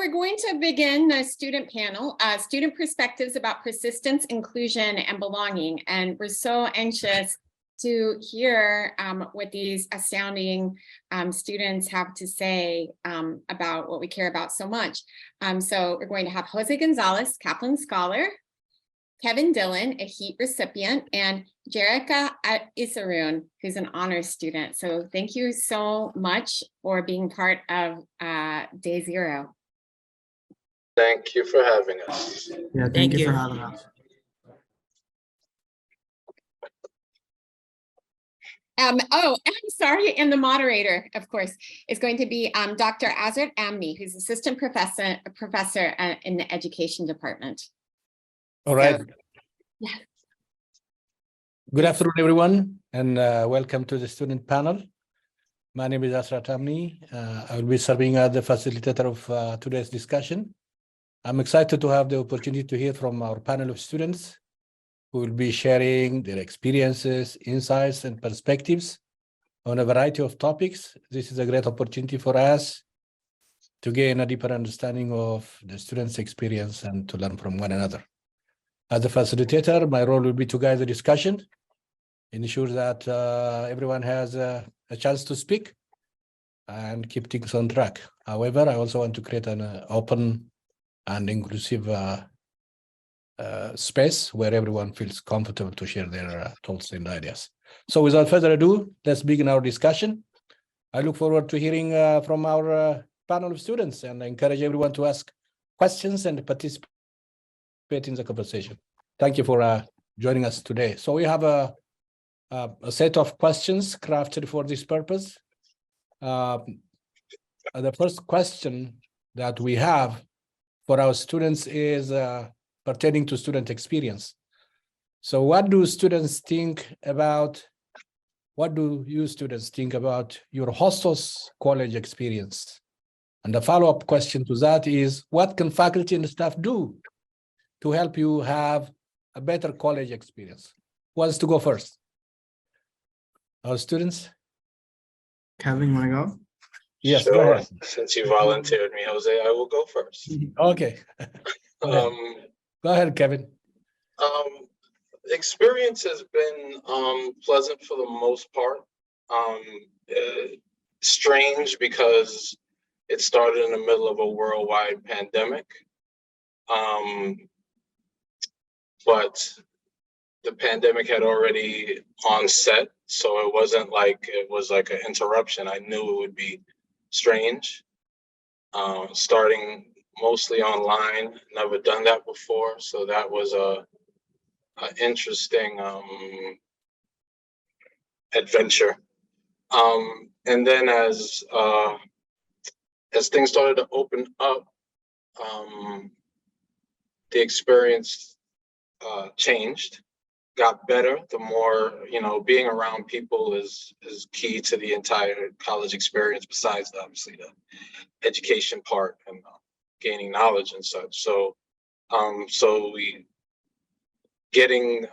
we're going to begin the student panel, student perspectives about persistence, inclusion, and belonging. And we're so anxious to hear what these astounding students have to say about what we care about so much. So we're going to have Jose Gonzalez, Kaplan Scholar, Kevin Dillon, a HEAT recipient, and Jerika Isaroon, who's an honors student. So thank you so much for being part of Day Zero. Thank you for having us. Yeah, thank you for having us. Oh, I'm sorry, and the moderator, of course, is going to be Dr. Azrat Amni, who's assistant professor in the education department. All right. So, yeah. Good afternoon, everyone, and welcome to the student panel. My name is Azrat Amni. I will be serving as the facilitator of today's discussion. I'm excited to have the opportunity to hear from our panel of students who will be sharing their experiences, insights, and perspectives on a variety of topics. This is a great opportunity for us to gain a deeper understanding of the students' experience and to learn from one another. As a facilitator, my role will be to guide the discussion, ensure that everyone has a chance to speak and keep things on track. However, I also want to create an open and inclusive space where everyone feels comfortable to share their thoughts and ideas. So without further ado, let's begin our discussion. I look forward to hearing from our panel of students, and I encourage everyone to ask questions and participate in the conversation. Thank you for joining us today. So we have a set of questions crafted for this purpose. The first question that we have for our students is pertaining to student experience. So what do you students think about your Hostos college experience? And the follow-up question to that is, what can faculty and staff do to help you have a better college experience? Who wants to go first? Our students? Kevin, want to go? Yes, sure. go ahead. Since you volunteered me, Jose, I will go first. Okay. Go ahead, Kevin. Experience has been pleasant for the most part. Strange because it started in the middle of a worldwide pandemic. But the pandemic had already onset, so it wasn't like it was like an interruption. I knew it would be strange. Starting mostly online, never done that before, so that was a interesting adventure. And then as things started to open up, the experience changed, got better. The more, being around people is key to the entire college experience, besides obviously the education part and gaining knowledge and such. So we getting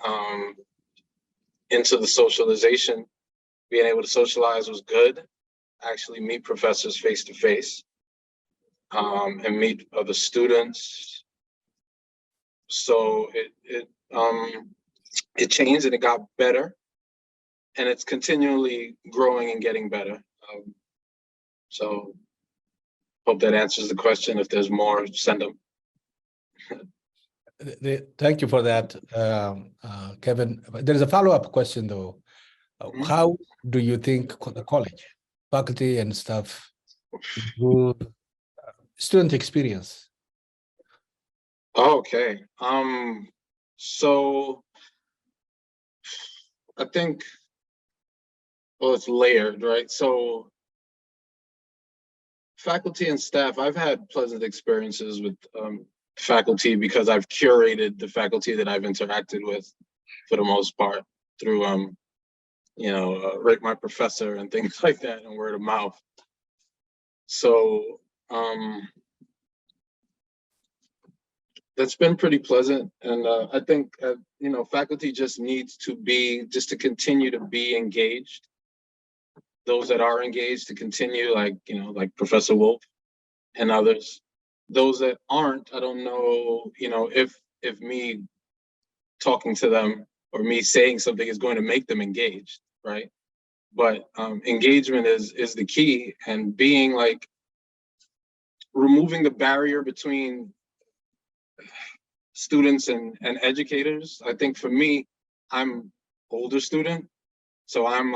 into the socialization, being able to socialize was good. Actually meet professors face to face and meet other students. So it changed and it got better, and it's continually growing and getting better. So hope that answers the question. If there's more, send them. Thank you for that, Kevin. There's a follow-up question though. How do you think the college, faculty and staff improve student experience? Okay. So I think, well, it's layered, right? So faculty and staff, I've had pleasant experiences with faculty because I've curated the faculty that I've interacted with for the most part through, Rate My Professor and things like that, and word of mouth. So that's been pretty pleasant. And I think, faculty just needs to continue to be engaged. Those that are engaged to continue, like Professor Wolf and others, those that aren't, I don't know, if me talking to them or me saying something is going to make them engaged, right? But engagement is the key, and being like removing the barrier between students and educators. I think for me, I'm older student, so I'm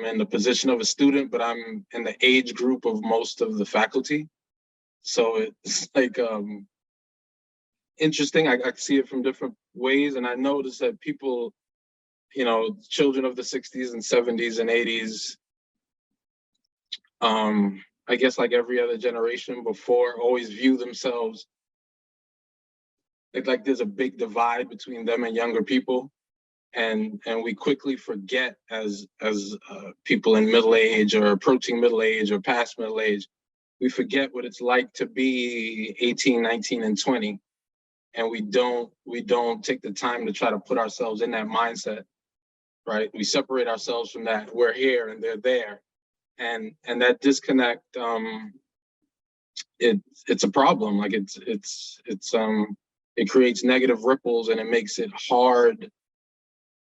in the position of a student, but I'm in the age group of most of the faculty. So it's like interesting. I see it from different ways, and I notice that people, children of the 60s and 70s and 80s, I guess like every other generation before, always view themselves like there's a big divide between them and younger people, and we quickly forget as people in middle age or approaching middle age or past middle age, we forget what it's like to be 18, 19, and 20. And we don't take the time to try to put ourselves in that mindset, right? We separate ourselves from that. We're here and they're there. And that disconnect, it's a problem. Like it creates negative ripples, and it makes it hard.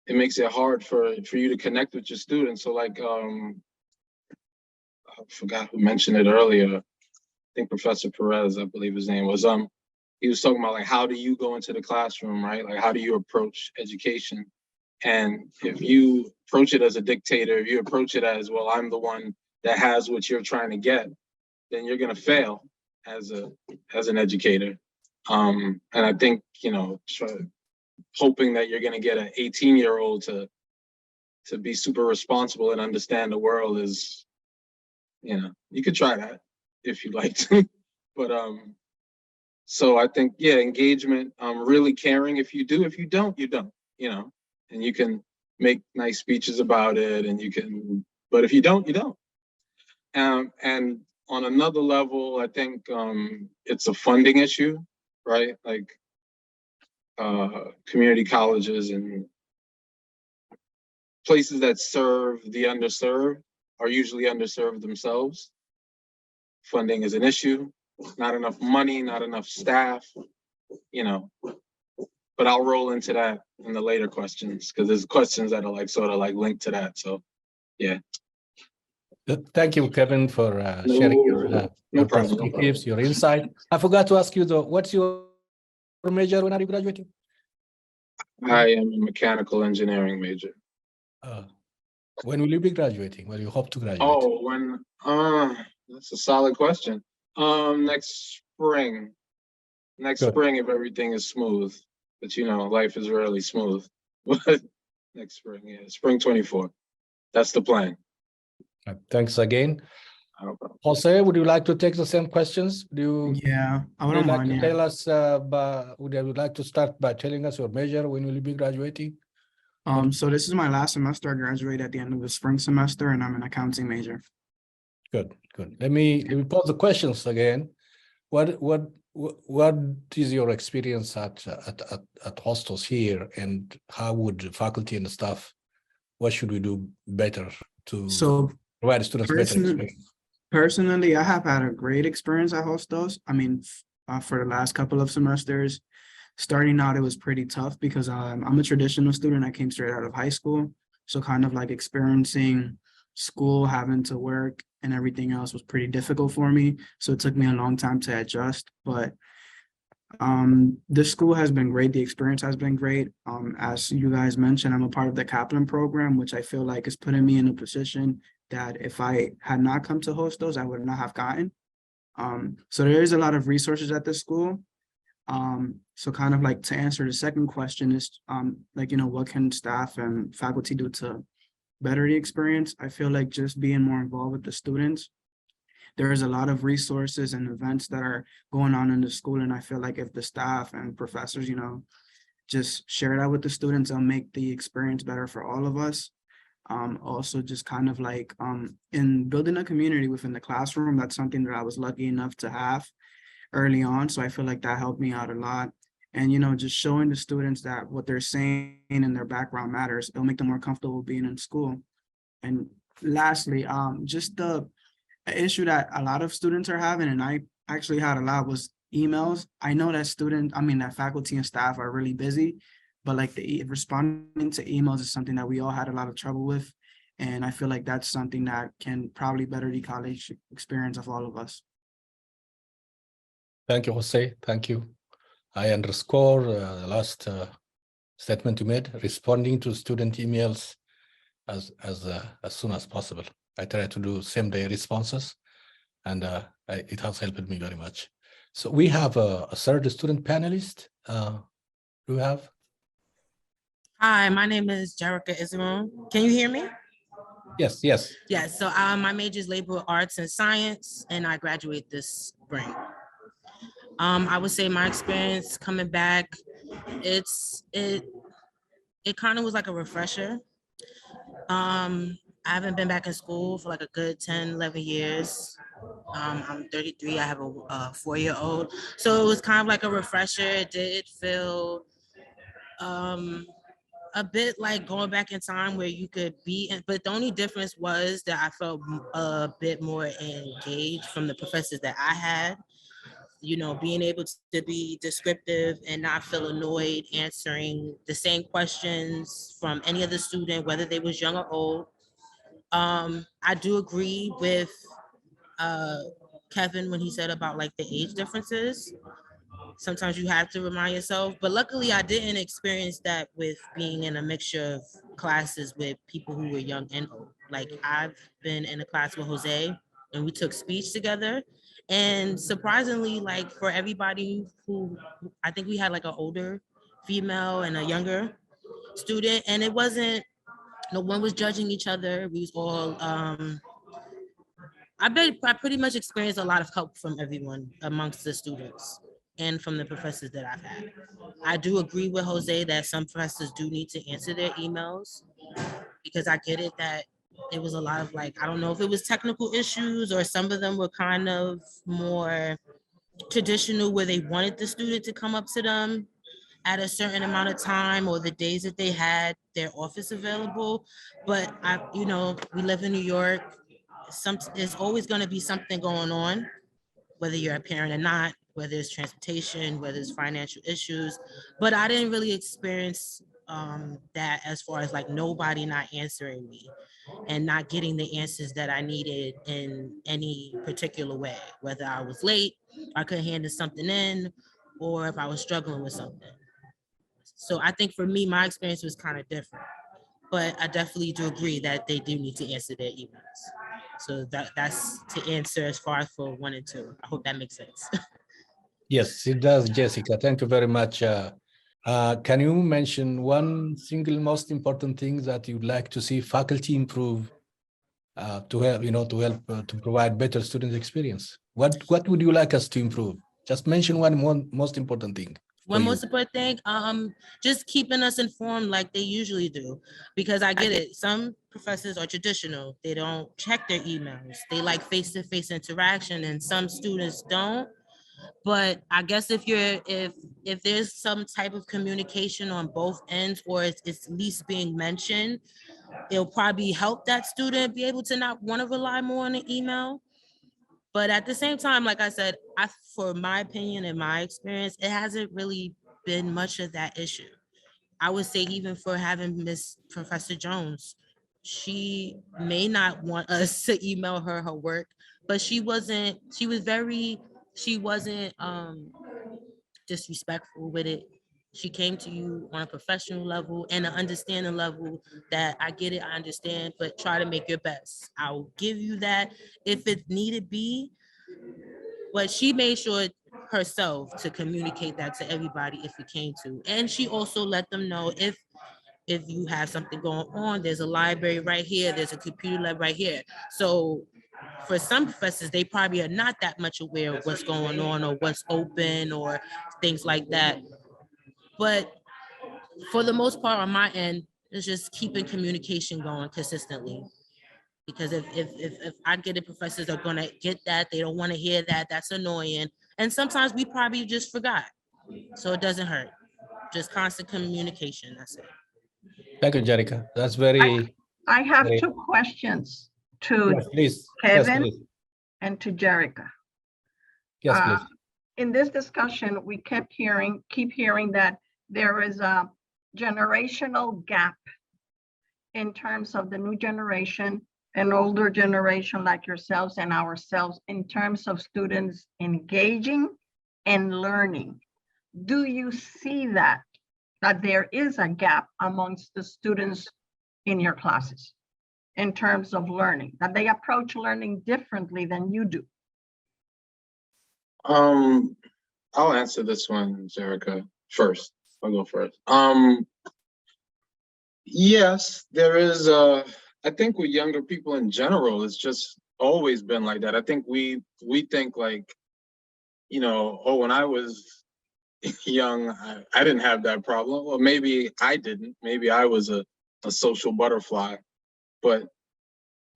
It makes it hard for you to connect with your students. So like, I forgot who mentioned it earlier. I think Professor Perez, I believe his name was, he was talking about like, how do you go into the classroom, right? Like, how do you approach education? And if you approach it as a dictator, if you approach it as, well, I'm the one that has what you're trying to get, then you're going to fail as an educator. And I think, hoping that you're going to get an 18-year-old to be super responsible and understand the world is, you could try that if you'd like to. But so I think, yeah, engagement, really caring. If you do, if you don't, you don't, and you can make nice speeches about it, and but if you don't, you don't. And on another level, I think it's a funding issue, right? Like community colleges and places that serve the underserved are usually underserved themselves. Funding is an issue, not enough money, not enough staff, but I'll roll into that in the later questions, because there's questions that are like sort of like linked to that. So yeah. Thank you, Kevin, for sharing your perspectives, your insight. I forgot to ask you though, what's your major? When are you graduating? I am a mechanical engineering major. When will you be graduating? When you hope to graduate? Oh, when that's a solid question. Next spring. Next Good. spring, if everything is smooth. But life is rarely smooth. But next spring, yeah, spring 24. That's the plan. Thanks again. Jose, would you like to take the same questions? Yeah, I Would you wouldn't like mind. to Yeah. tell us? Would you like to start by telling us your major? When will you be graduating? So this is my last semester. I graduate at the end of the spring semester, and I'm an accounting major. Good. Let me pose the questions again. What is your experience at Hostos here, and how would the faculty and the staff? What should we do better to provide students better experience? Personally, I have had a great experience at Hostos. I mean, for the last couple of semesters, starting out, it was pretty tough because I'm a traditional student. I came straight out of high school. So kind of like experiencing school, having to work and everything else was pretty difficult for me. So it took me a long time to adjust. But this school has been great. The experience has been great. As you guys mentioned, I'm a part of the Kaplan program, which I feel like is putting me in a position that if I had not come to Hostos, I would not have gotten. So there is a lot of resources at this school. So kind of like to answer the second question is, what can staff and faculty do to better the experience? I feel like just being more involved with the students. There is a lot of resources and events that are going on in the school. And I feel like if the staff and professors, just share that with the students, it'll make the experience better for all of us. Also just kind of like in building a community within the classroom, that's something that I was lucky enough to have early on. So I feel like that helped me out a lot. And, just showing the students that what they're saying and their background matters, it'll make them more comfortable being in school. And lastly, just the issue that a lot of students are having, and I actually had a lot was emails. I know that faculty and staff are really busy, but like responding to emails is something that we all had a lot of trouble with. And I feel like that's something that can probably better the college experience of all of us. Thank you, Jose. Thank you. I underscore the last statement you made, responding to student emails as soon as possible. I try to do same-day responses, and it has helped me very much. So we have a third student panelist. Do we have? Hi, my name is Jerica Israel. Can you hear me? Yes, yes. Yes, so my major is liberal arts and science, and I graduate this spring. I would say my experience coming back, it kind of was like a refresher. I haven't been back in school for like a good 10, 11 years. I'm 33, I have a 4-year-old. So it was kind of like a refresher. It did feel a bit like going back in time where you could be in, but the only difference was that I felt a bit more engaged from the professors that I had, being able to be descriptive and not feel annoyed answering the same questions from any other student, whether they was young or old. I do agree with Kevin when he said about like the age differences. Sometimes you have to remind yourself, but luckily I didn't experience that with being in a mixture of classes with people who were young and old. Like I've been in a class with Jose and we took speech together, and surprisingly, like for everybody who I think we had like an older female and a younger student, and it wasn't, no one was judging each other. We was all I pretty much experienced a lot of help from everyone amongst the students and from the professors that I've had. I do agree with Jose that some professors do need to answer their emails, because I get it that it was a lot of like, I don't know if it was technical issues or some of them were kind of more traditional where they wanted the student to come up to them at a certain amount of time or the days that they had their office available. But we live in New York. There's always going to be something going on, whether you're a parent or not, whether it's transportation, whether it's financial issues. But I didn't really experience that as far as like nobody not answering me and not getting the answers that I needed in any particular way, whether I was late, I couldn't handle something in, or if I was struggling with something. So I think for me, my experience was kind of different, but I definitely do agree that they do need to answer their emails. So that's to answer as far as for 1 and 2. I hope that makes sense. Yes, it does, Jessica. Thank you very much. Can you mention one single most important thing that you'd like to see faculty improve to help to provide better student experience? What would you like us to improve? Just mention one most important thing. One most important thing, just keeping us informed like they usually do, because I get it. Some professors are traditional. They don't check their emails. They like face-to-face interaction, and some students don't. But I guess if there's some type of communication on both ends, or it's at least being mentioned, it'll probably help that student be able to not want to rely more on the email. But at the same time, like I said, for my opinion and my experience, it hasn't really been much of that issue. I would say even for having Miss Professor Jones, she may not want us to email her work, but she wasn't disrespectful with it. She came to you on a professional level and an understanding level that I get it, I understand, but try to make your best. I'll give you that if it needed be. But she made sure herself to communicate that to everybody if it came to. And she also let them know if you have something going on, there's a library right here, there's a computer lab right here. So for some professors, they probably are not that much aware of what's going on or what's open or things like that. But for the most part on my end, it's just keeping communication going consistently. Because if I get it, professors are gonna get that, they don't want to hear that, that's annoying. And sometimes we probably just forgot. So it doesn't hurt. Just constant communication, that's it. Thank you, Jerica. That's very. I have Great. 2 questions to Yes, please. Kevin Yes, please. and to Jerica. Yes, please. In this discussion, we keep hearing that there is a generational gap in terms of the new generation and older generation like yourselves and ourselves in terms of students engaging and learning. Do you see that there is a gap amongst the students in your classes in terms of learning, that they approach learning differently than you do? I'll answer this one, Jerica, first. I'll go first. Yes, there is. I think with younger people in general, it's just always been like that. I think we think like, you know, oh, when I was young, I didn't have that problem. Well, maybe I didn't. Maybe I was a social butterfly. But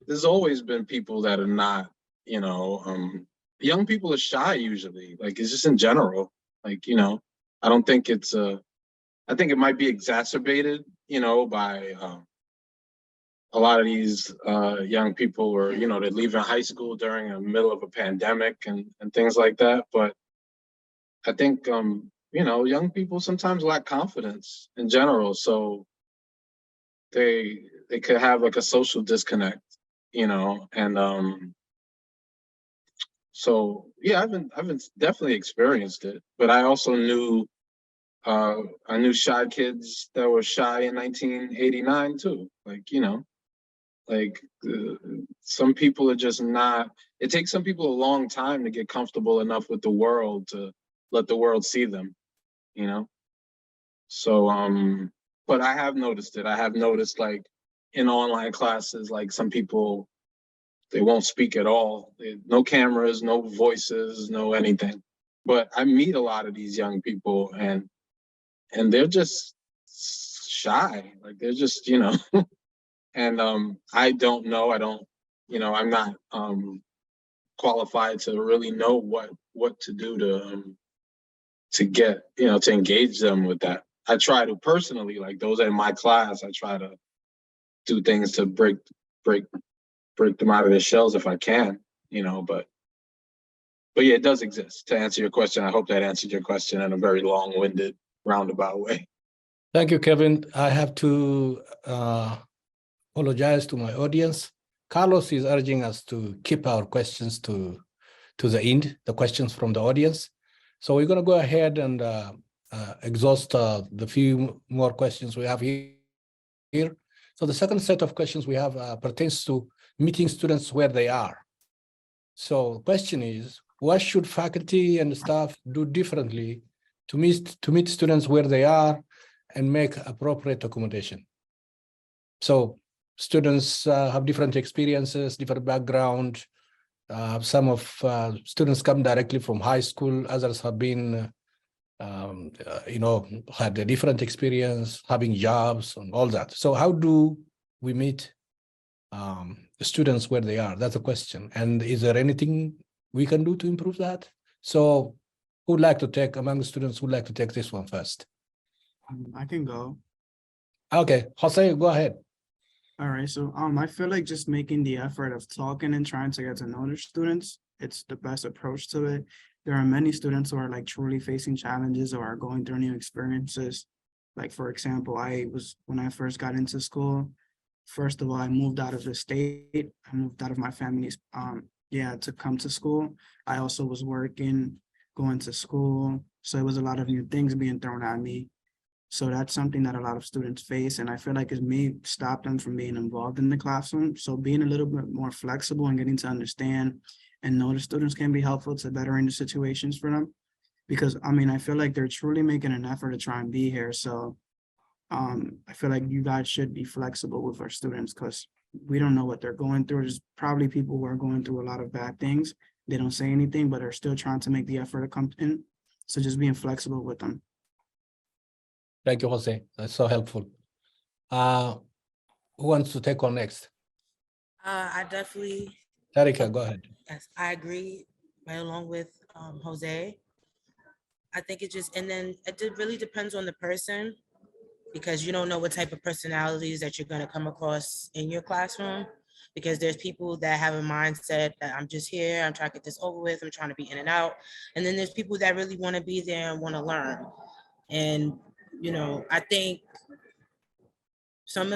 there's always been people that are not, you know, young people are shy usually. Like, it's just in general. Like, you know, I don't think it's I think it might be exacerbated, you know, by a lot of these young people were, you know, they're leaving high school during the middle of a pandemic and things like that. But I think, you know, young people sometimes lack confidence in general. So they could have like a social disconnect, you know, and so yeah, I've definitely experienced it, but I also knew shy kids that were shy in 1989 too. Like, you know, like some people are just not, it takes some people a long time to get comfortable enough with the world to let the world see them, you know? So, but I have noticed it. I have noticed like in online classes, like some people, they won't speak at all. No cameras, no voices, no anything. But I meet a lot of these young people and they're just shy. Like they're just, you know, and I don't know. I don't, you know, I'm not qualified to really know what to do to get, you know, to engage them with that. I try to personally, like those in my class, I try to do things to break them out of their shells if I can, you know, but yeah, it does exist. To answer your question, I hope that answered your question in a very long-winded, roundabout way. Thank you, Kevin. I have to apologize to my audience. Carlos is urging us to keep our questions to the end, the questions from the audience. So we're going to go ahead and exhaust the few more questions we have here. So the second set of questions we have pertains to meeting students where they are. So the question is, what should faculty and staff do differently to meet students where they are and make appropriate accommodation? So students have different experiences, different background. Some of students come directly from high school. Others have been, you know, had a different experience, having jobs and all that. So how do we meet the students where they are? That's a question. And is there anything we can do to improve that? So who would like to take, among the students, who would like to take this one first? I can go. Okay, Jose, go ahead. All right, so I feel like just making the effort of talking and trying to get to know the students, it's the best approach to it. There are many students who are like truly facing challenges or are going through new experiences. Like, for example, when I first got into school, first of all, I moved out of the state. I moved out of my family's, to come to school. I also was working, going to school. So it was a lot of new things being thrown at me. So that's something that a lot of students face. And I feel like it may stop them from being involved in the classroom. So being a little bit more flexible and getting to understand and know the students can be helpful to bettering the situations for them. Because I mean, I feel like they're truly making an effort to try and be here. So I feel like you guys should be flexible with our students because we don't know what they're going through. There's probably people who are going through a lot of bad things. They don't say anything, but are still trying to make the effort to come in. So just being flexible with them. Thank you, Jose. That's so helpful. Who wants to take on next? I definitely, Tarika, go ahead. yes, I agree right along with Jose. I think and then it really depends on the person because you don't know what type of personalities that you're going to come across in your classroom. because there's people that have a mindset that I'm just here, I'm trying to get this over with, I'm trying to be in and out. And then there's people that really want to be there and want to learn. And, I think some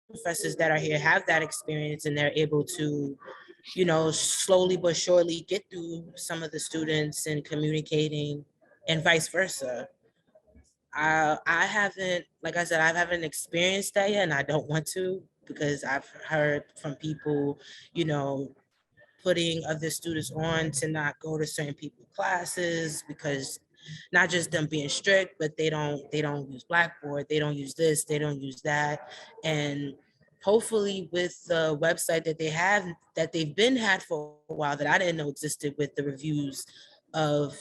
professors that are here have that experience, and they're able to, slowly but surely get through some of the students and communicating, and vice versa. I haven't, like I said, I haven't experienced that yet, and I don't want to, because I've heard from people, putting other students on to not go to certain people's classes, because not just them being strict, but they don't use Blackboard, they don't use this, they don't use that. And hopefully with the website that they have, that they've been had for a while, that I didn't know existed, with the reviews of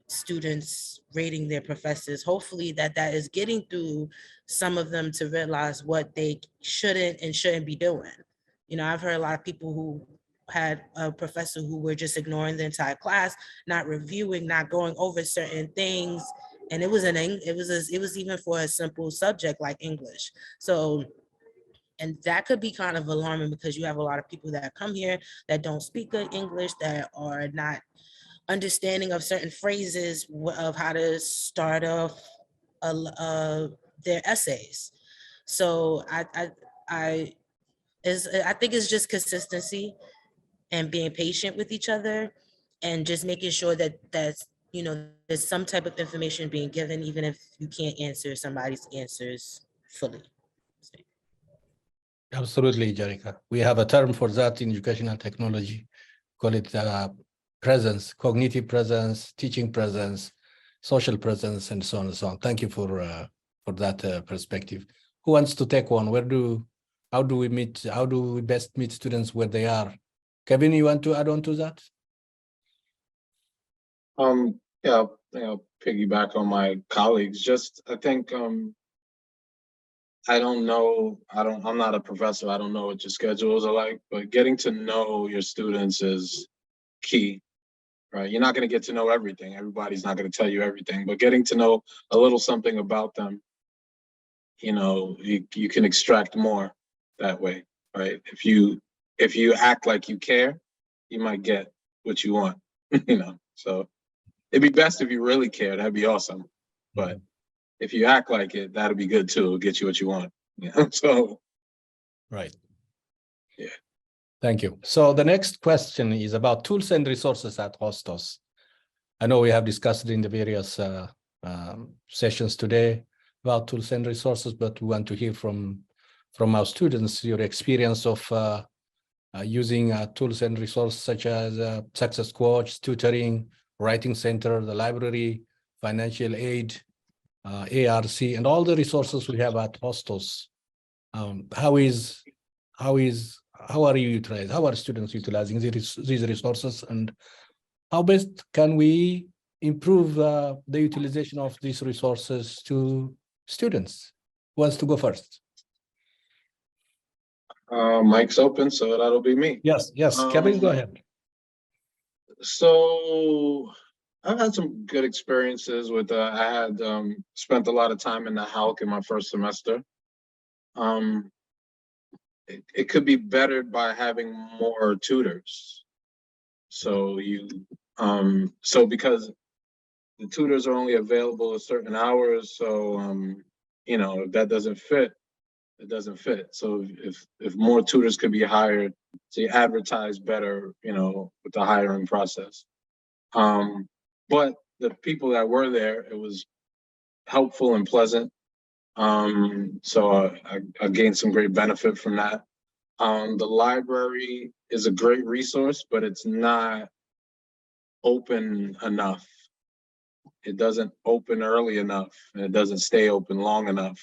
students rating their professors, hopefully that is getting through some of them to realize what they shouldn't be doing. I've heard a lot of people who had a professor who were just ignoring the entire class, not reviewing, not going over certain things. And it was even for a simple subject like English. So, and that could be kind of alarming, because you have a lot of people that come here that don't speak good English, that are not understanding of certain phrases of how to start off their essays. So I think it's just consistency and being patient with each other, and just making sure that there's some type of information being given, even if you can't answer somebody's answers fully. Absolutely, Jarika. We have a term for that in educational technology. Call it presence, cognitive presence, teaching presence, social presence, and so on and so on. Thank you for that perspective. Who wants to take one? How do we best meet students where they are? Kevin, you want to add on to that? Yeah, I'll piggyback on my colleagues. I think I don't know. I'm not a professor. I don't know what your schedules are like, but getting to know your students is key, right? You're not going to get to know everything. Everybody's not going to tell you everything, but getting to know a little something about them, you can extract more that way, right? If you act like you care, you might get what you want, So it'd be best if you really care. That'd be awesome. But if you act like it, that'll be good too. It'll get you what you want. So. Right. Yeah. Thank you. So the next question is about tools and resources at Hostos. I know we have discussed it in the various sessions today about tools and resources, but we want to hear from our students your experience of using tools and resources such as Success Coach, tutoring, Writing Center, the library, financial aid, ARC, and all the resources we have at Hostos. How are you utilizing? How are students utilizing these resources, and how best can we improve the utilization of these resources to students? Who wants to go first? Mic's open, so that'll be me. Yes, Kevin, go ahead. So I've had some good experiences with. I had spent a lot of time in the HALC in my first semester. It could be bettered by having more tutors. So because the tutors are only available at certain hours, so if that doesn't fit, it doesn't fit. So if more tutors could be hired, so you advertise better, with the hiring process. But the people that were there, it was helpful and pleasant. So I gained some great benefit from that. The library is a great resource, but it's not open enough. It doesn't open early enough, and it doesn't stay open long enough.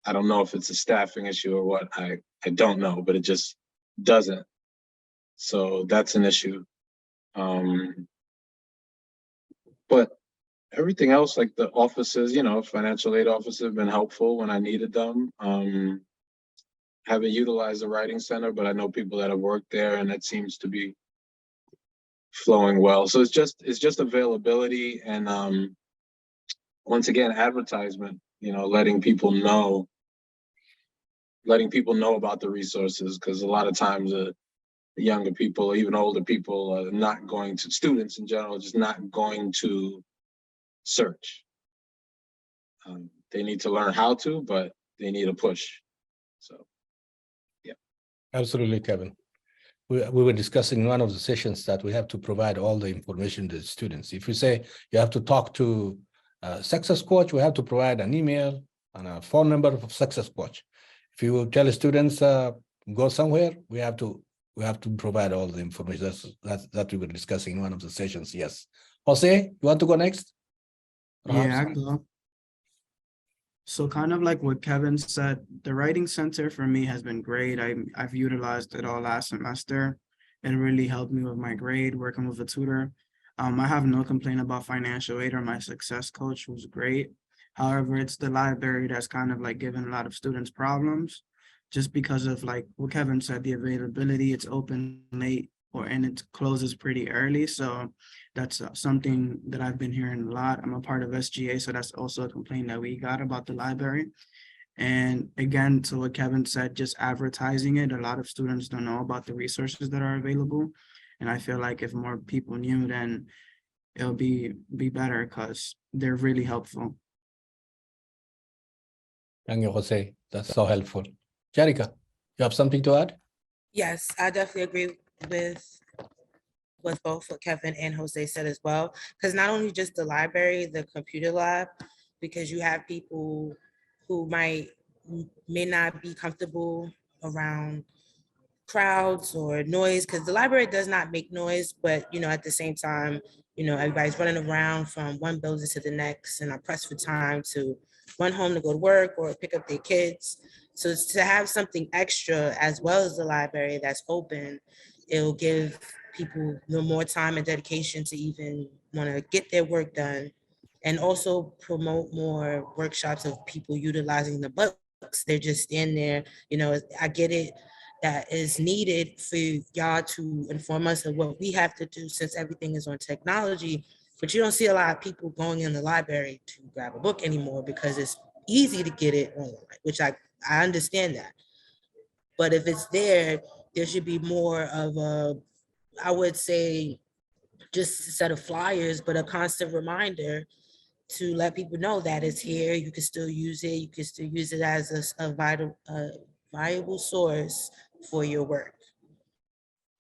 I don't know if it's a staffing issue or what. I don't know, but it just doesn't. So that's an issue. But everything else, like the offices, financial aid offices have been helpful when I needed them. Haven't utilized the Writing Center, but I know people that have worked there, and it seems to be flowing well. So it's just availability and once again, advertisement, letting people know letting people know about the resources, because a lot of times the younger people, even older people, are not going to, students in general, just not going to search. They need to learn how to, but they need a push. So, yeah. Absolutely, Kevin. We were discussing in one of the sessions that we have to provide all the information to the students. If you say you have to talk to a success coach, we have to provide an email and a phone number of success coach. If you tell students go somewhere, we have to provide all the information. That we were discussing in one of the sessions. Yes. Jose, you want to go next? Yeah, I Perhaps? go. So kind of like what Kevin said, the writing center for me has been great. I've utilized it all last semester. It really helped me with my grade, working with a tutor. I have no complaint about financial aid or my success coach who's great. However, it's the library that's kind of like giving a lot of students problems just because of like what Kevin said, the availability, it's open late and it closes pretty early. So that's something that I've been hearing a lot. I'm a part of SGA, so that's also a complaint that we got about the library. And again, to what Kevin said, just advertising it, a lot of students don't know about the resources that are available. And I feel like if more people knew, then it'll be better because they're really helpful. Thank you, Jose. That's so helpful. Jarika, you have something to add? Yes, I definitely agree with both what Kevin and Jose said as well. Because not only just the library, the computer lab, because you have people who may not be comfortable around crowds or noise, because the library does not make noise, but at the same time, everybody's running around from one building to the next and are pressed for time to run home to go to work or pick up their kids. So it's to have something extra as well as the library that's open, it'll give people more time and dedication to even want to get their work done, and also promote more workshops of people utilizing the books. They're just in there, I get it that is needed for y'all to inform us of what we have to do since everything is on technology, but you don't see a lot of people going in the library to grab a book anymore because it's easy to get it online, which I understand that. But if it's there should be more of a, I would say, just a set of flyers, but a constant reminder to let people know that it's here. You can still use it. You can still use it as a viable source for your work.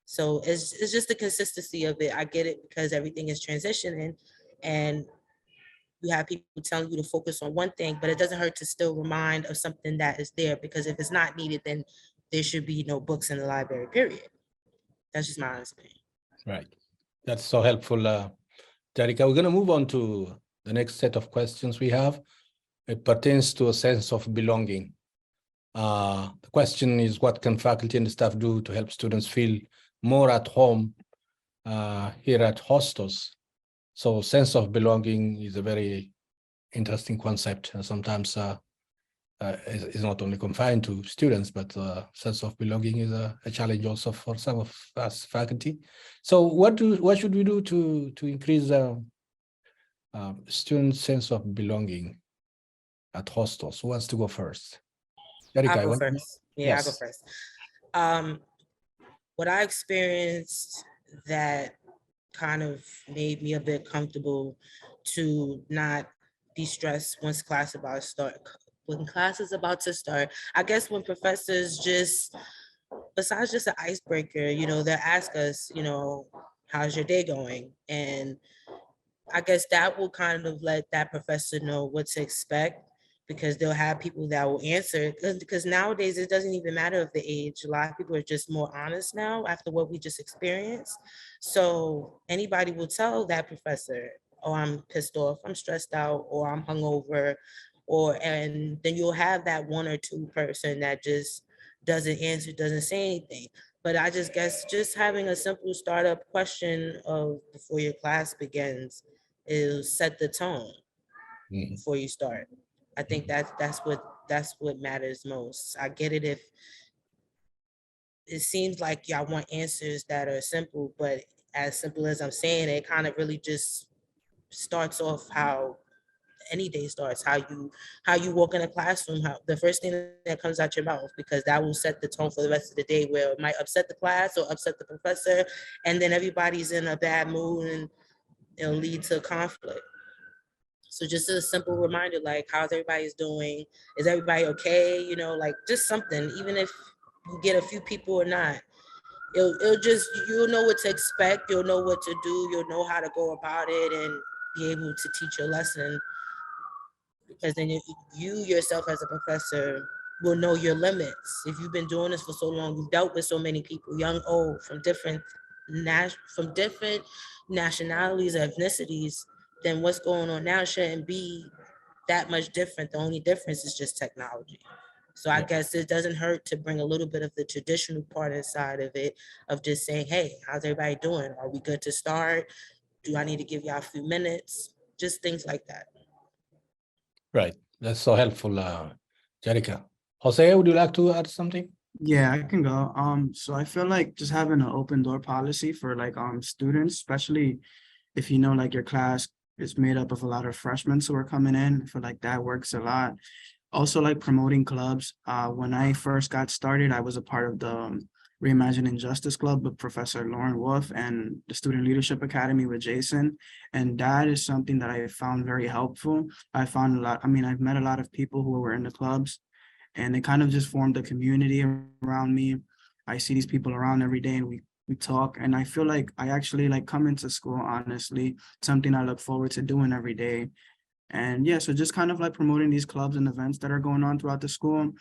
So it's just the consistency of it. I get it because everything is transitioning and you have people telling you to focus on one thing, but it doesn't hurt to still remind of something that is there, because if it's not needed, then there should be no books in the library, period. That's just my honest opinion. Right. That's so helpful, Jarika. We're going to move on to the next set of questions we have. It pertains to a sense of belonging. The question is, what can faculty and staff do to help students feel more at home here at Hostos? So sense of belonging is a very interesting concept. And sometimes is not only confined to students, but sense of belonging is a challenge also for some of us faculty. So what should we do to increase student sense of belonging at Hostos? Who wants to go first? Jarika, I'll go first. Yeah, I'll go Yes. first. What I experienced that kind of made me a bit comfortable to not be stressed when class is about to start. I guess when professors just, besides just an icebreaker, they'll ask us, how's your day going? And I guess that will kind of let that professor know what to expect, because they'll have people that will answer. Because nowadays it doesn't even matter of the age. A lot of people are just more honest now after what we just experienced. So anybody will tell that professor, oh, I'm pissed off, I'm stressed out, or I'm hungover, and then you'll have that one or two person that just doesn't answer, doesn't say anything. But I just guess just having a simple startup question of before your class begins is set the tone before you start. I think that's what matters most. I get it if it seems like y'all want answers that are simple, but as simple as I'm saying, it kind of really just starts off how any day starts, how you walk in a classroom, how the first thing that comes out your mouth, because that will set the tone for the rest of the day, where it might upset the class or upset the professor, and then everybody's in a bad mood and it'll lead to conflict. So just a simple reminder, like, how's everybody's doing? Is everybody okay? You know, like just something, even if you get a few people or not, it'll just, you'll know what to expect. You'll know what to do. You'll know how to go about it and be able to teach your lesson. Because then you yourself as a professor will know your limits. If you've been doing this for so long, you've dealt with so many people, young, old, from different nationalities, ethnicities, then what's going on now shouldn't be that much different. The only difference is just technology. So I guess it doesn't hurt to bring a little bit of the traditional part inside of it, of just saying, hey, how's everybody doing? Are we good to start? Do I need to give y'all a few minutes? Just things like that. Right. That's so helpful, Jerica. Jose, would you like to add something? Yeah, I can go. So I feel like just having an open door policy for like students, especially if you know like your class is made up of a lot of freshmen who are coming in, I feel like that works a lot. Also like promoting clubs. When I first got started, I was a part of the Reimagine Injustice Club with Professor Lauren Wolf and the Student Leadership Academy with Jason. And that is something that I found very helpful. I found a lot, I mean, I've met a lot of people who were in the clubs and they kind of just formed a community around me. I see these people around every day and we talk, and I feel like I actually like coming to school, honestly, something I look forward to doing every day. And yeah, so just kind of like promoting these clubs and events that are going on throughout the school,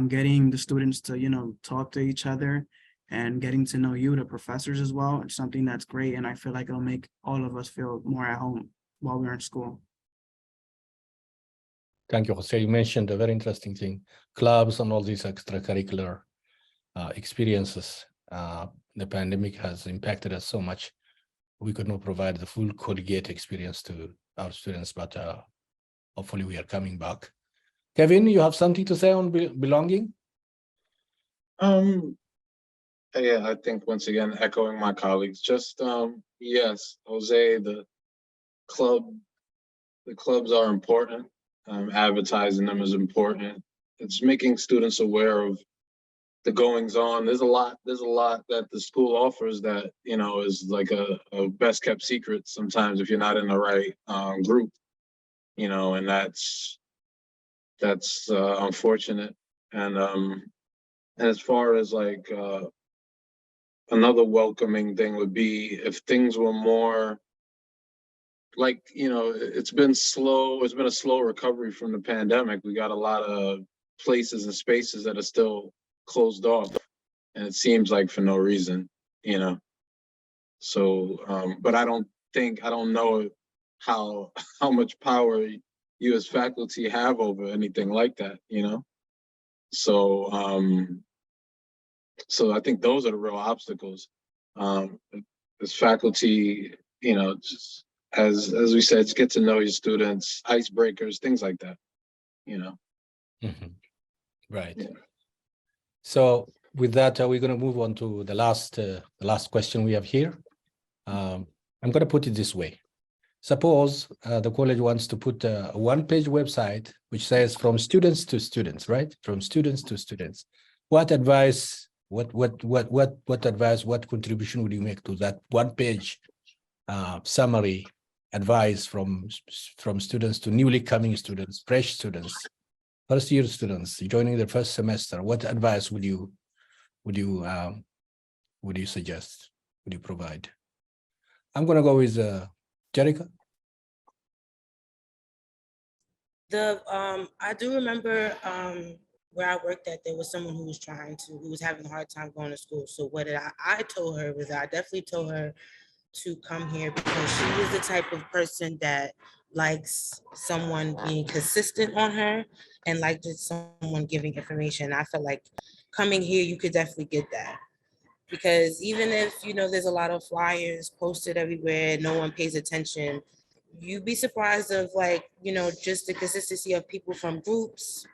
getting the students to, you know, talk to each other and getting to know you, the professors as well. It's something that's great. And I feel like it'll make all of us feel more at home while we're in school. Thank you, Jose. You mentioned a very interesting thing, clubs and all these extracurricular experiences. The pandemic has impacted us so much. We could not provide the full collegiate experience to our students, but hopefully we are coming back. Kevin, you have something to say on belonging? Yeah, I think once again, echoing my colleagues, just yes, Jose, the clubs are important. Advertising them is important. It's making students aware of the goings on. There's a lot that the school offers that, you know, is like a best kept secret sometimes if you're not in the right group, you know, and that's unfortunate. And as far as like another welcoming thing would be if things were more like, you know, it's been a slow recovery from the pandemic. We got a lot of places and spaces that are still closed off, and it seems like for no reason, you know. So but I don't know how much power you as faculty have over anything like that, you know. So so I think those are the real obstacles. As faculty, you know, just as we said, just get to know your students, icebreakers, things like that, you know. Mm-hmm. Right. Yeah. So with that, we're going to move on to the last question we have here. I'm going to put it this way. Suppose the college wants to put a one-page website which says from students to students, right? From students to students. What advice, what advice, what contribution would you make to that one-page summary advice from students to newly coming students, fresh students, first-year students joining their first semester? What advice would you suggest? Would you provide? I'm going to go with Jerica. I do remember where I worked at, there was someone who was having a hard time going to school. So what I told her was, I definitely told her to come here because she was the type of person that likes someone being consistent on her and like just someone giving information. I felt like coming here, you could definitely get that. Because even if, you know, there's a lot of flyers posted everywhere, no one pays attention, you'd be surprised of like, you know, just the consistency of people from groups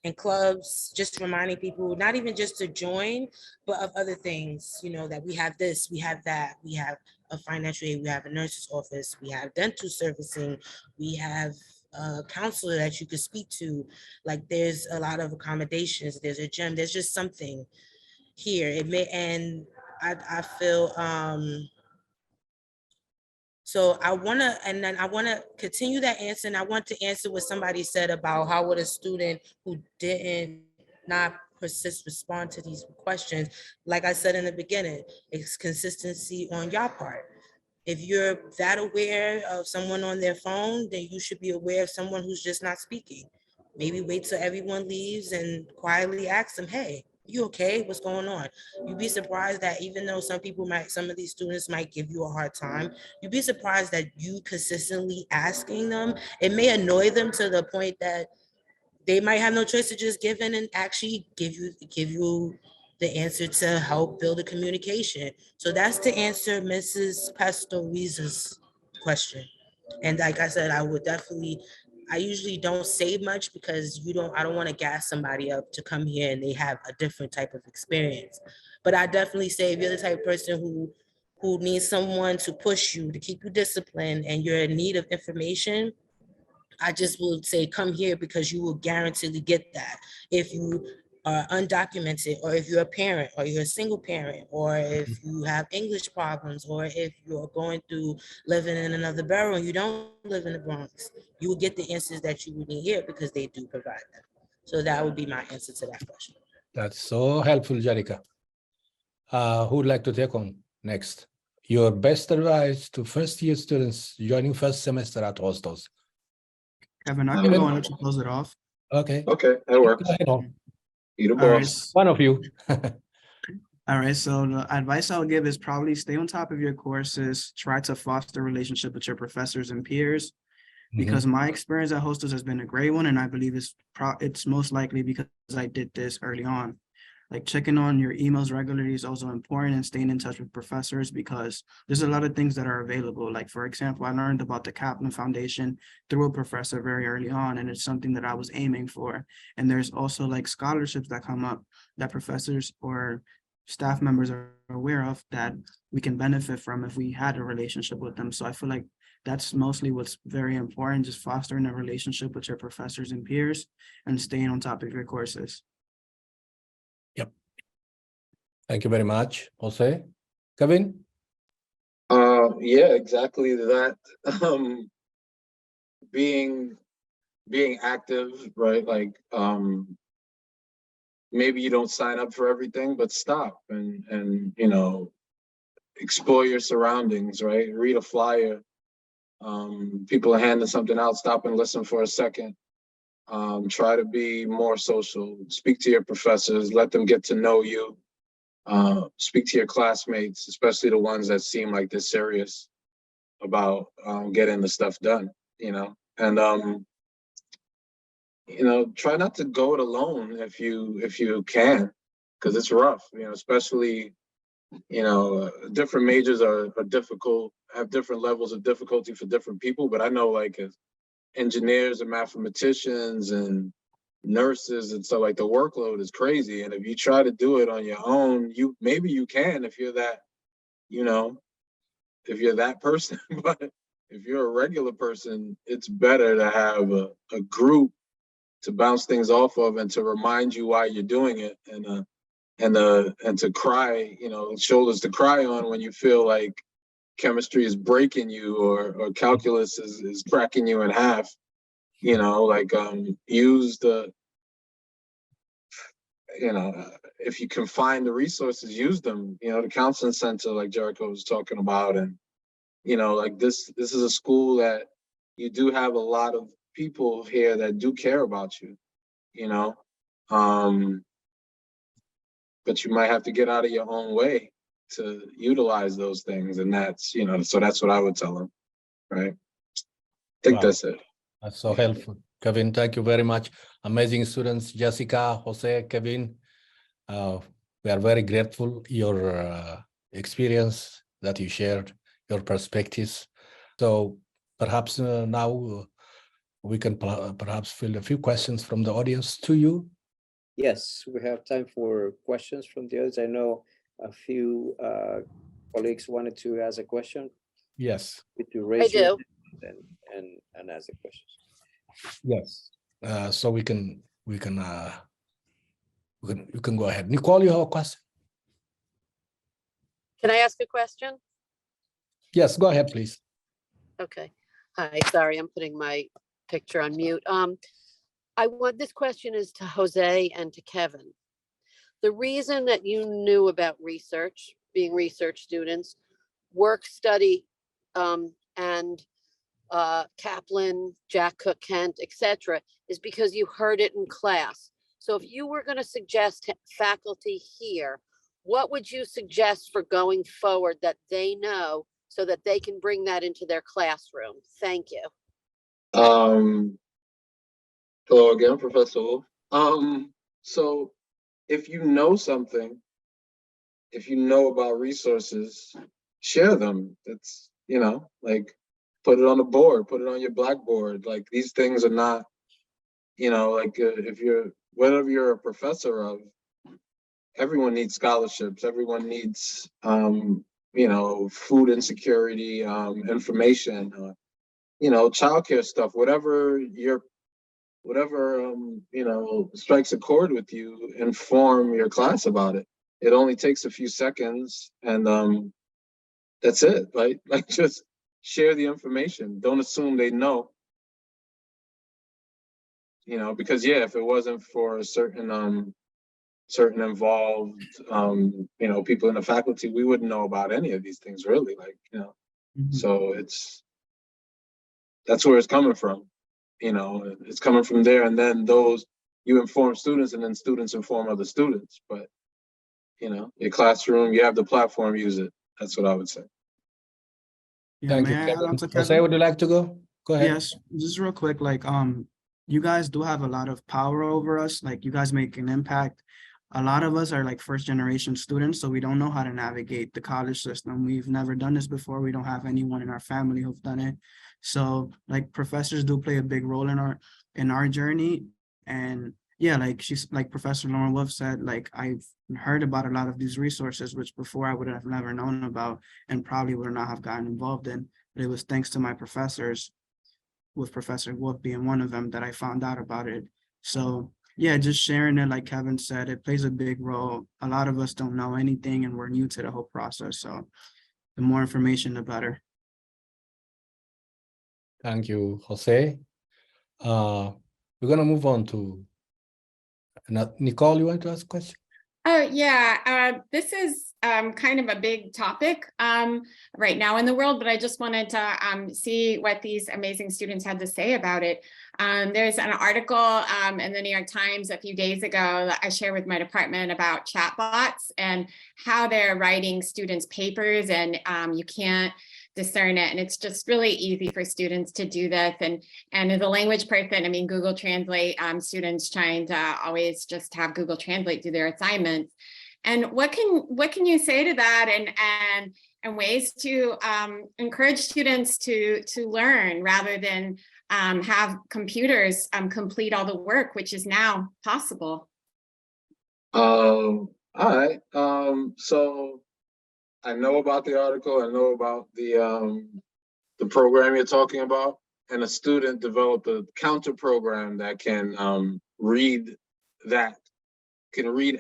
and clubs, just reminding people, not even just to join, but of other things, you know, that we have this, we have that, we have a financial aid, we have a nurse's office, we have dental servicing, we have a counselor that you could speak to. Like there's a lot of accommodations, there's a gym, there's just something here. It may, and I feel, so I wanna, and then I wanna continue that answer, and I want to answer what somebody said about how would a student who didn't not persist respond to these questions. Like I said in the beginning, it's consistency on your part. If you're that aware of someone on their phone, then you should be aware of someone who's just not speaking. Maybe wait till everyone leaves and quietly ask them, hey, you okay? What's going on? You'd be surprised that even though some of these students might give you a hard time, you'd be surprised that you consistently asking them, it may annoy them to the point that they might have no choice to just give in and actually give you the answer to help build a communication. So that's to answer Mrs. Pastoriza's question. And like I said, I usually don't say much because I don't want to gas somebody up to come here and they have a different type of experience. But I definitely say if you're the type of person who needs someone to push you, to keep you disciplined, and you're in need of information, I just will say, come here because you will guaranteed get that. If you are undocumented, or if you're a parent, or you're a single parent, or if you have English problems, or if you're going through living in another borough and you don't live in the Bronx, you will get the answers that you would need here because they do provide them. So that would be my answer to that question. That's so helpful, Jarika. Who would like to take on next? Your best advice to first-year students joining first semester at Hostos. Kevin, I can go and let you close it off. Okay. Okay, that works. Go ahead on. You the All right. boss. One of you. All right, so the advice I'll give is probably stay on top of your courses, try to foster a relationship with your professors and peers, because my experience at Hostos has been a great one, and I believe it's most likely because I did this early on. Like checking on your emails regularly is also important, and staying in touch with professors because there's a lot of things that are available. Like, for example, I learned about the Kaplan Foundation through a professor very early on, and it's something that I was aiming for. And there's also like scholarships that come up that professors or staff members are aware of that we can benefit from if we had a relationship with them. So I feel like that's mostly what's very important, just fostering a relationship with your professors and peers and staying on top of your courses. Yep. Thank you very much, Jose. Kevin? Yeah, exactly that. Being active, right? Like, maybe you don't sign up for everything, but stop and explore your surroundings, right? Read a flyer. People are handing something out, stop and listen for a second. Try to be more social. Speak to your professors, let them get to know you. Speak to your classmates, especially the ones that seem like they're serious about getting the stuff done, and try not to go it alone if you can, because it's rough, especially, different majors are difficult, have different levels of difficulty for different people. But I know, like, as engineers and mathematicians and nurses, and so, like, the workload is crazy. And if you try to do it on your own, maybe you can if you're that, if you're that person. But if you're a regular person, it's better to have a group to bounce things off of and to remind you why you're doing it, and to cry, shoulders to cry on when you feel like chemistry is breaking you, or calculus is cracking you in half. Use the, if you can find the resources, use them. The counseling center, like Jericho was talking about, and like this is a school that you do have a lot of people here that do care about you, but you might have to get out of your own way to utilize those things. And that's, so that's what I would tell them, right? I think that's it. That's so helpful. Kevin, thank you very much. Amazing students, Jessica, Jose, Kevin. We are very grateful your experience that you shared, your perspectives. So perhaps now we can perhaps field a few questions from the audience to you. Yes, we have time for questions from the audience. I know a few colleagues wanted to ask a question. Yes. To raise your hand and ask the questions. Yes. So you can go ahead. Nicole, you have a question? Can I ask a question? Yes, go ahead, please. Okay. Hi, sorry, I'm putting my picture on mute. This question is to Jose and to Kevin. The reason that you knew about research, being research students, work study, and Kaplan, Jack Cook Kent, etc., is because you heard it in class. So if you were going to suggest faculty here, what would you suggest for going forward that they know so that they can bring that into their classroom? Thank you. Hello again, Professor Wolf. So if you know something, if you know about resources, share them. It's, like, put it on the board, put it on your blackboard. Like, these things are not, like, whatever you're a professor of, everyone needs scholarships. Everyone needs, food insecurity, information, childcare stuff, whatever strikes a chord with you, inform your class about it. It only takes a few seconds, and that's it, right? Like, just share the information. Don't assume they know, because if it wasn't for certain involved, people in the faculty, we wouldn't know about any of these things, really. Like, so that's where it's coming from. It's coming from there, and then you inform students, and then students inform other students. But your classroom, you have the platform, use it. That's what I would say. Yeah, Thank you, may I add on Kevin. to Jose, Kevin? would you like to go? Go ahead. Yes, just real quick, like, you guys do have a lot of power over us. Like, you guys make an impact. A lot of us are like first generation students, so we don't know how to navigate the college system. We've never done this before. We don't have anyone in our family who've done it. So like, professors do play a big role in our journey. And yeah, like Professor Lauren Wolf said, like, I've heard about a lot of these resources, which before I would have never known about and probably would not have gotten involved in. But it was thanks to my professors, with Professor Wolf being one of them, that I found out about it. So yeah, just sharing it, like Kevin said, it plays a big role. A lot of us don't know anything, and we're new to the whole process. So the more information, the better. Thank you, Jose. We're going to move on to Nicole. You want to ask a question? Oh, yeah. This is kind of a big topic right now in the world, but I just wanted to see what these amazing students had to say about it. There's an article in the New York Times a few days ago that I shared with my department about chatbots and how they're writing students' papers, and you can't discern it. And it's just really easy for students to do this. And as a language person, I mean, Google Translate, students trying to always just have Google Translate do their assignments. And what can you say to that, and ways to encourage students to learn rather than have computers complete all the work, which is now possible? All right. So I know about the article. I know about the program you're talking about, and a student developed a counter program that can read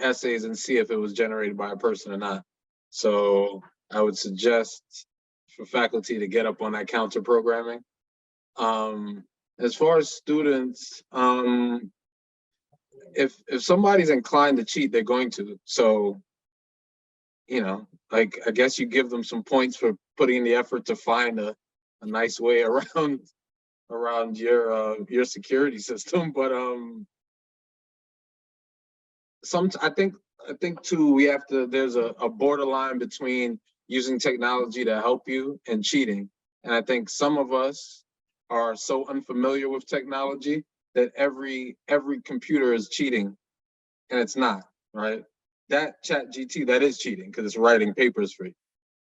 essays and see if it was generated by a person or not. So I would suggest for faculty to get up on that counter programming. As far as students, if somebody's inclined to cheat, they're going to. So, like, I guess you give them some points for putting in the effort to find a nice way around your security system. But I think too, there's a borderline between using technology to help you and cheating. And I think some of us are so unfamiliar with technology that every computer is cheating, and it's not, right? That ChatGPT, that is cheating because it's writing papers for you.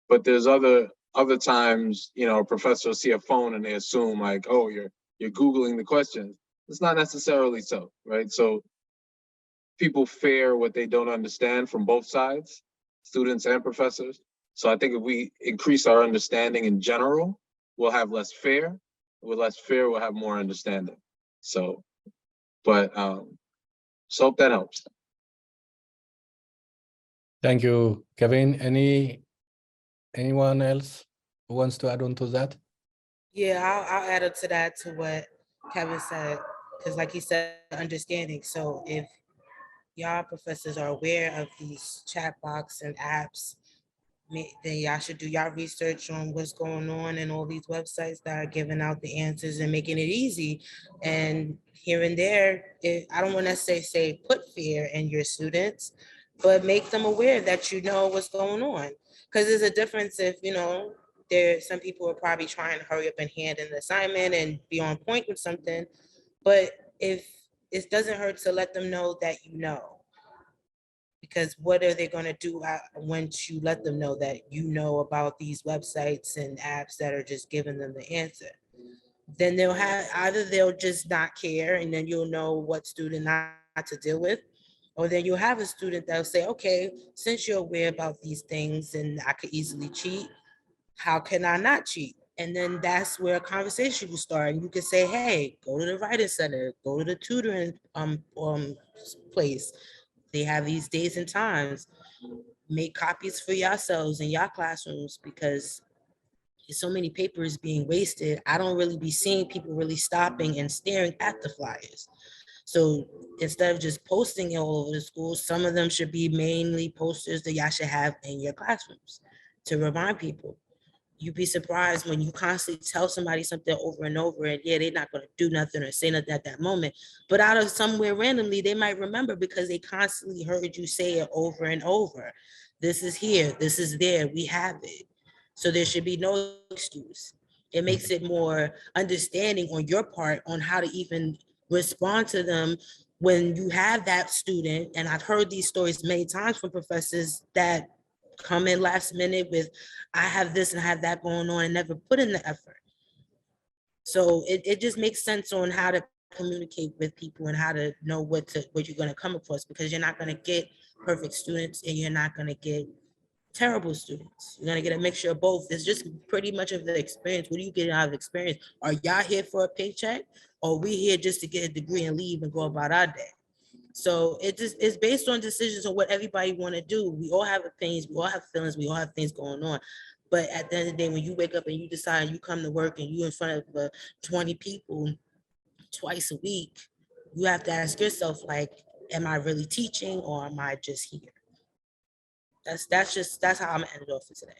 But there's other times, a professor will see a phone and they assume, like, oh, you're Googling the questions. It's not necessarily so, right? So people fear what they don't understand from both sides, students and professors. So I think if we increase our understanding in general, we'll have less fear. With less fear, we'll have more understanding. So, but so hope that helps. Thank you, Kevin. Anyone else who wants to add on to that? Yeah, I'll add up to that to what Kevin said, because like he said, understanding. So if y'all professors are aware of these chat box and apps, then y'all should do y'all research on what's going on in all these websites that are giving out the answers and making it easy. And here and there, I don't want to say put fear in your students, but make them aware that you know what's going on. Because there's a difference if, some people are probably trying to hurry up and hand an assignment and be on point with something. But if it doesn't hurt to let them know that you know. Because what are they going to do once you let them know that you know about these websites and apps that are just giving them the answer? Then they'll just not care, and then you'll know what student not to deal with. Or then you'll have a student that'll say, okay, since you're aware about these things and I could easily cheat, how can I not cheat? And then that's where a conversation will start. And you can say, hey, go to the writing center, go to the tutoring place. They have these days and times. Make copies for yourselves in your classrooms, because there's so many papers being wasted. I don't really be seeing people really stopping and staring at the flyers. So instead of just posting it all over the school, some of them should be mainly posters that y'all should have in your classrooms to remind people. You'd be surprised when you constantly tell somebody something over and over, and yeah, they're not going to do nothing or say nothing at that moment, but out of somewhere randomly, they might remember because they constantly heard you say it over and over. This is here, this is there, we have it. So there should be no excuse. It makes it more understanding on your part on how to even respond to them when you have that student. And I've heard these stories many times from professors that come in last minute with, I have this and I have that going on, and never put in the effort. So it just makes sense on how to communicate with people and how to know what you're going to come across, because you're not going to get perfect students and you're not going to get terrible students. You're going to get a mixture of both. It's just pretty much of the experience. What do you get out of experience? Are y'all here for a paycheck, or we here just to get a degree and leave and go about our day? So it's based on decisions on what everybody want to do. We all have opinions, we all have feelings, we all have things going on. But at the end of the day, when you wake up and you decide you come to work and you in front of 20 people twice a week, you have to ask yourself, like, am I really teaching or am I just here? That's how I'm gonna end it off for today.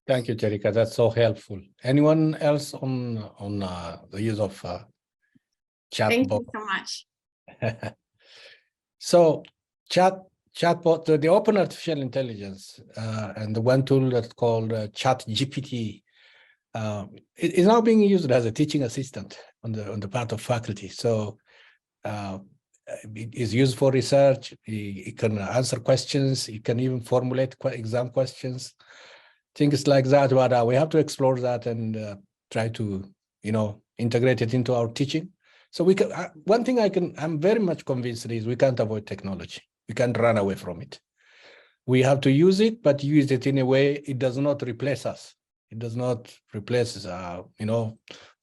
Thank you, Jerika. That's so helpful. Anyone else on the use of chat Thank box? you so much. So chatbot, the open artificial intelligence and the one tool that's called Chat GPT is now being used as a teaching assistant on the part of faculty. So it is used for research. It can answer questions. It can even formulate exam questions, things like that. But we have to explore that and try to integrate it into our teaching. So we can. One thing I'm very much convinced is we can't avoid technology. We can't run away from it. We have to use it, but use it in a way it does not replace us. It does not replace,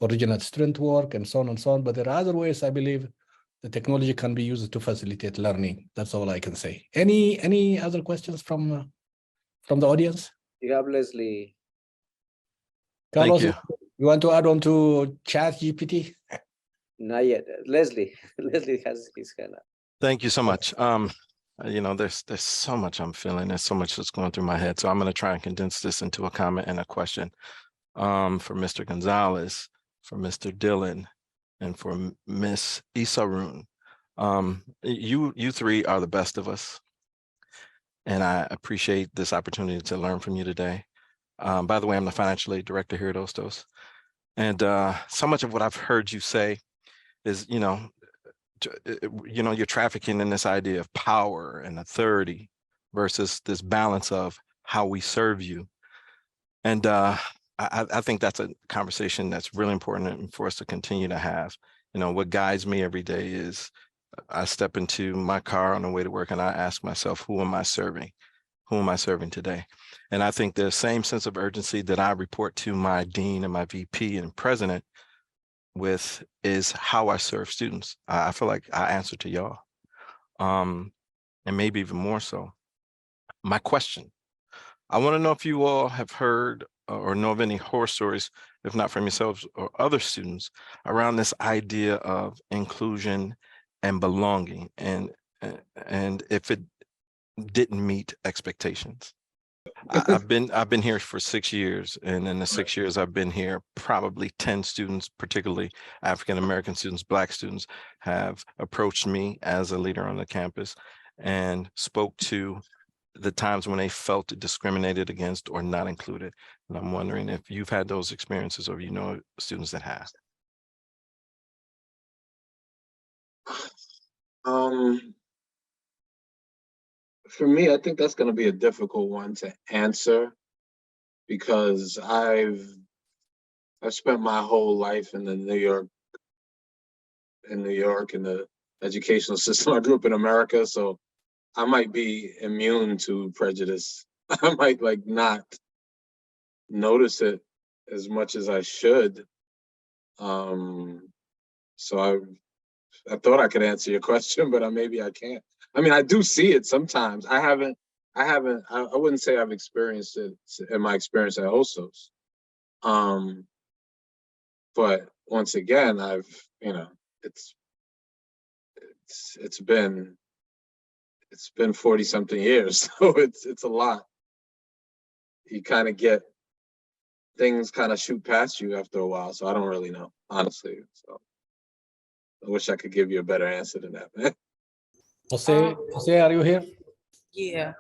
original student work and so on and so on. But there are other ways, I believe, the technology can be used to facilitate learning. That's all I can say. Any other questions from the audience? You have Leslie. Carlos, you. You want to add on to Chat GPT? Not yet. Leslie. Leslie has his hand up. Thank you so much. There's so much I'm feeling. There's so much that's going through my head. So I'm going to try and condense this into a comment and a question for Mr. Gonzalez, for Mr. Dillon, and for Miss Isarun. You three are the best of us. And I appreciate this opportunity to learn from you today. By the way, I'm the financial aid director here at Hostos. And so much of what I've heard you say is, you're trafficking in this idea of power and authority versus this balance of how we serve you. And I think that's a conversation that's really important for us to continue to have. What guides me every day is I step into my car on the way to work and I ask myself, who am I serving? Who am I serving today? And I think the same sense of urgency that I report to my dean and my VP and president, with is how I serve students. I feel like I answer to y'all, and maybe even more so. My question, I want to know if you all have heard or know of any horror stories, if not from yourselves or other students, around this idea of inclusion and belonging, and if it didn't meet expectations. I've been here for 6 years, and in the 6 years I've been here, probably 10 students, particularly African-American students, Black students, have approached me as a leader on the campus and spoke to the times when they felt discriminated against or not included. And I'm wondering if you've had those experiences or you know students that have. For me, I think that's going to be a difficult one to answer because I've spent my whole life in New York, in the educational system. I grew up in America, so I might be immune to prejudice. I might like not notice it as much as I should. So I thought I could answer your question, but maybe I can't. I mean, I do see it sometimes. I wouldn't say I've experienced it in my experience at Hostos. But once again, it's been 40 something years. So it's a lot. You kind of get things kind of shoot past you after a while. So I don't really know, honestly. So I wish I could give you a better answer than that, man. Jose, are you here? Yeah,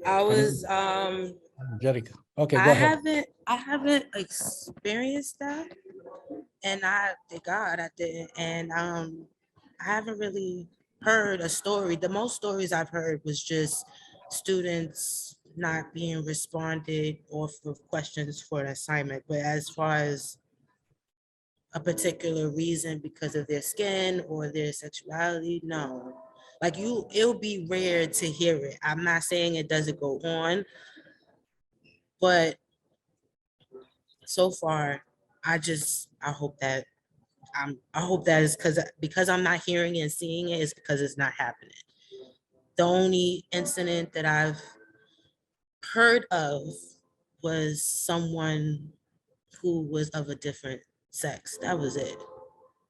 I was, Jerica. Okay, go ahead. I haven't experienced that, and I thank God I didn't. And I haven't really heard a story. The most stories I've heard was just students not being responded off of questions for an assignment. But as far as a particular reason because of their skin or their sexuality, no. Like it'll be rare to hear it. I'm not saying it doesn't go on, but so far, I hope that is because I'm not hearing and seeing it is because it's not happening. The only incident that I've heard of was someone who was of a different sex. That was it.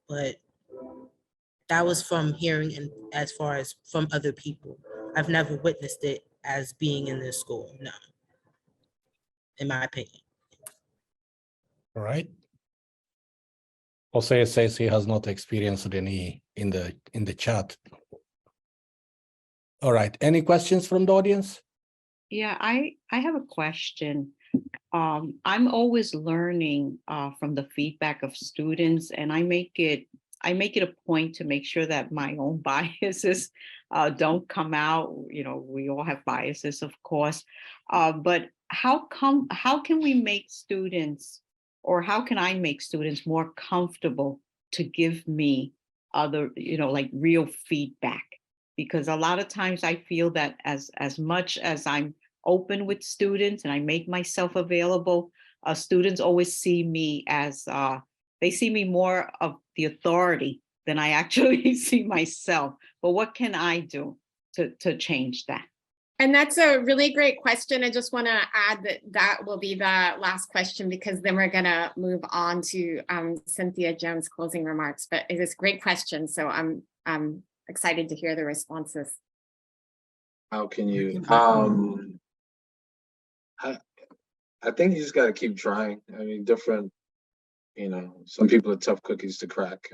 But that was from hearing and as far as from other people. I've never witnessed it as being in this school, no, in my opinion. All right. Jose says he has not experienced any in the chat. All right. Any questions from the audience? Yeah, I have a question. I'm always learning from the feedback of students, and I make it a point to make sure that my own biases don't come out. You know, we all have biases, of course, but how can we make students, or how can I make students more comfortable to give me other, like real feedback? Because a lot of times I feel that as much as I'm open with students and I make myself available, students always see me as, they see me more of the authority than I actually see myself. But what can I do to change that? And that's a really great question. I just want to add that will be the last question, because then we're going to move on to Cynthia Jones' closing remarks. But it is a great question, so I'm excited to hear the responses. How can you? I think you just got to keep trying. I mean, some people are tough cookies to crack,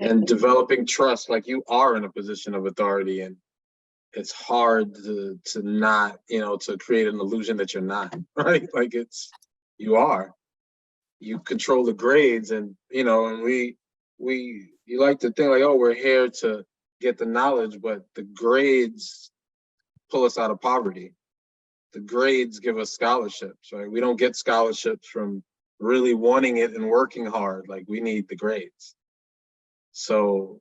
and developing trust, like you are in a position of authority, and it's hard to not, to create an illusion that you're not, right? Like you control the grades, and, and you like to think like, oh, we're here to get the knowledge, but the grades pull us out of poverty. The grades give us scholarships, right? We don't get scholarships from really wanting it and working hard. Like, we need the grades. So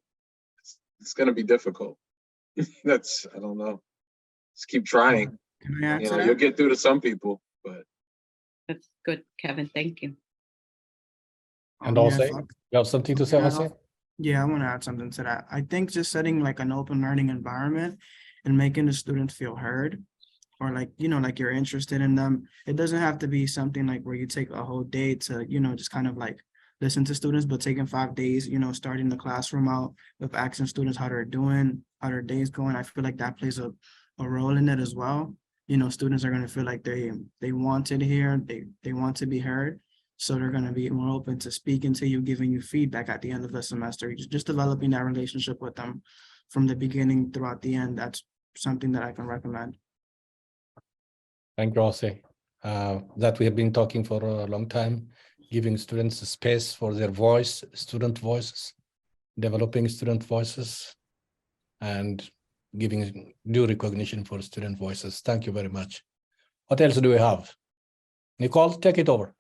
it's going to be difficult. I don't know. Just keep trying. Can I answer that? You'll get through to some people, but. That's good, Kevin. Thank you. And Yeah, also, if I- you have something to say, Yeah, Jose? Yeah, I want to add something to that. I think just setting like an open learning environment and making the students feel heard, or like, like you're interested in them. It doesn't have to be something like where you take a whole day to, just kind of like listen to students, but taking 5 days, starting the classroom out with asking students how they're doing, how their day's going. I feel like that plays a role in it as well. Students are going to feel like they wanted here, they want to be heard. So they're going to be more open to speaking to you, giving you feedback at the end of the semester, just developing that relationship with them from the beginning throughout the end. That's something that I can recommend. Thank you, Jose. That we have been talking for a long time, giving students a space for their voice, student voices, developing student voices, and giving due recognition for student voices. Thank you very much. What else do we have? Nicole, take it over.